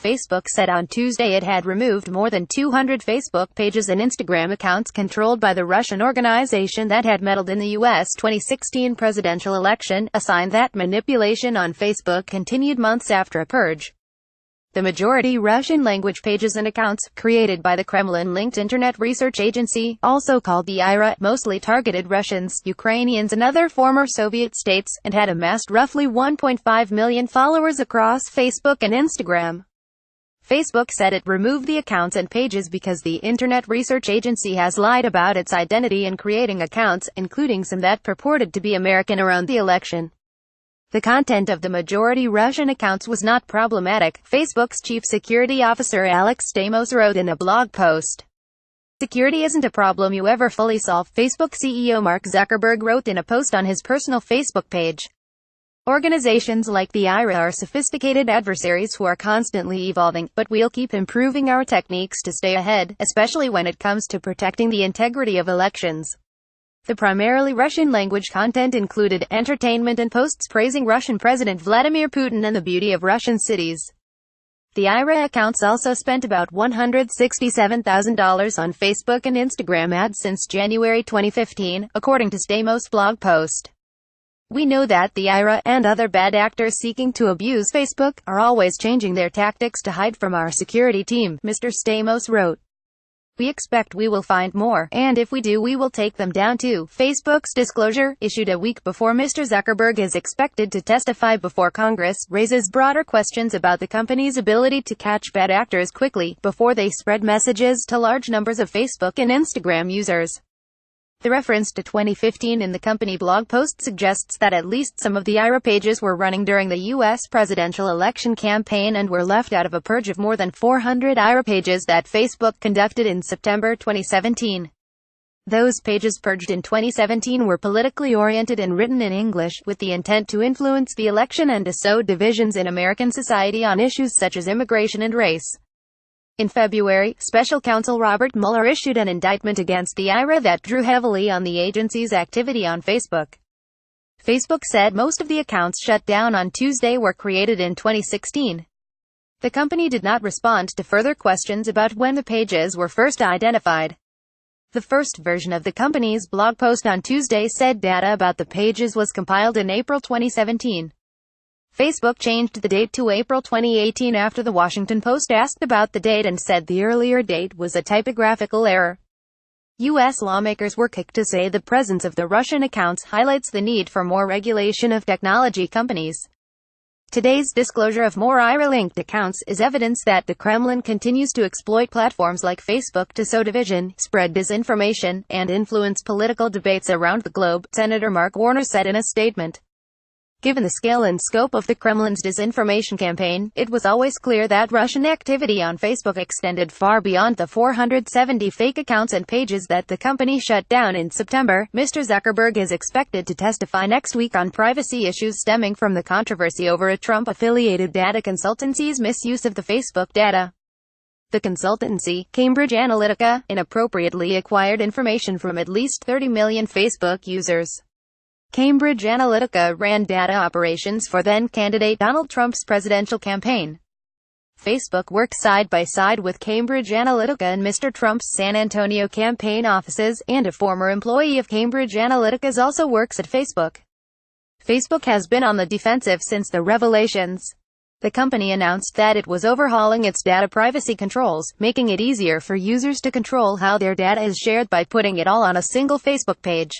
Facebook said on Tuesday it had removed more than 200 Facebook pages and Instagram accounts controlled by the Russian organization that had meddled in the U.S. 2016 presidential election, a sign that manipulation on Facebook continued months after a purge. The majority Russian-language pages and accounts, created by the Kremlin-linked Internet Research Agency, also called the IRA, mostly targeted Russians, Ukrainians and other former Soviet states, and had amassed roughly 1.5 million followers across Facebook and Instagram. Facebook said it removed the accounts and pages because the Internet Research Agency has lied about its identity in creating accounts, including some that purported to be American around the election. The content of the majority Russian accounts was not problematic, Facebook's chief security officer Alex Stamos wrote in a blog post. Security isn't a problem you ever fully solve, Facebook CEO Mark Zuckerberg wrote in a post on his personal Facebook page. Organizations like the IRA are sophisticated adversaries who are constantly evolving, but we'll keep improving our techniques to stay ahead, especially when it comes to protecting the integrity of elections. The primarily Russian-language content included entertainment and posts praising Russian President Vladimir Putin and the beauty of Russian cities. The IRA accounts also spent about $167,000 on Facebook and Instagram ads since January 2015, according to Stamos' blog post. We know that the IRA, and other bad actors seeking to abuse Facebook, are always changing their tactics to hide from our security team, Mr. Stamos wrote. We expect we will find more, and if we do we will take them down too. Facebook's disclosure, issued a week before Mr. Zuckerberg is expected to testify before Congress, raises broader questions about the company's ability to catch bad actors quickly, before they spread messages to large numbers of Facebook and Instagram users. The reference to 2015 in the company blog post suggests that at least some of the IRA pages were running during the U.S. presidential election campaign and were left out of a purge of more than 400 IRA pages that Facebook conducted in September 2017. Those pages purged in 2017 were politically oriented and written in English, with the intent to influence the election and to sow divisions in American society on issues such as immigration and race. In February, Special Counsel Robert Mueller issued an indictment against the IRA that drew heavily on the agency's activity on Facebook. Facebook said most of the accounts shut down on Tuesday were created in 2016. The company did not respond to further questions about when the pages were first identified. The first version of the company's blog post on Tuesday said data about the pages was compiled in April 2017. Facebook changed the date to April 2018 after the Washington Post asked about the date and said the earlier date was a typographical error. U.S. lawmakers were quick to say the presence of the Russian accounts highlights the need for more regulation of technology companies. Today's disclosure of more IRA-linked accounts is evidence that the Kremlin continues to exploit platforms like Facebook to sow division, spread disinformation, and influence political debates around the globe, Senator Mark Warner said in a statement. Given the scale and scope of the Kremlin's disinformation campaign, it was always clear that Russian activity on Facebook extended far beyond the 470 fake accounts and pages that the company shut down in September. Mr. Zuckerberg is expected to testify next week on privacy issues stemming from the controversy over a Trump-affiliated data consultancy's misuse of the Facebook data. The consultancy, Cambridge Analytica, inappropriately acquired information from at least 30 million Facebook users. Cambridge Analytica ran data operations for then-candidate Donald Trump's presidential campaign. Facebook worked side by side with Cambridge Analytica in Mr. Trump's San Antonio campaign offices, and a former employee of Cambridge Analytica also works at Facebook. Facebook has been on the defensive since the revelations. The company announced that it was overhauling its data privacy controls, making it easier for users to control how their data is shared by putting it all on a single Facebook page.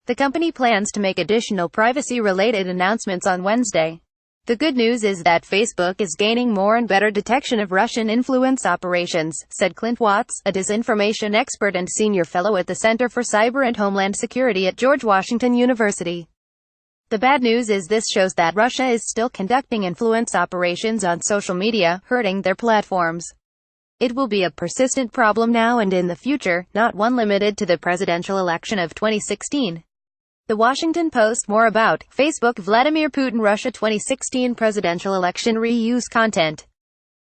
The company plans to make additional privacy-related announcements on Wednesday. The good news is that Facebook is gaining more and better detection of Russian influence operations, said Clint Watts, a disinformation expert and senior fellow at the Center for Cyber and Homeland Security at George Washington University. The bad news is this shows that Russia is still conducting influence operations on social media, hurting their platforms. It will be a persistent problem now and in the future, not one limited to the presidential election of 2016. The Washington Post. More about Facebook, Vladimir Putin, Russia 2016 presidential election reuse content.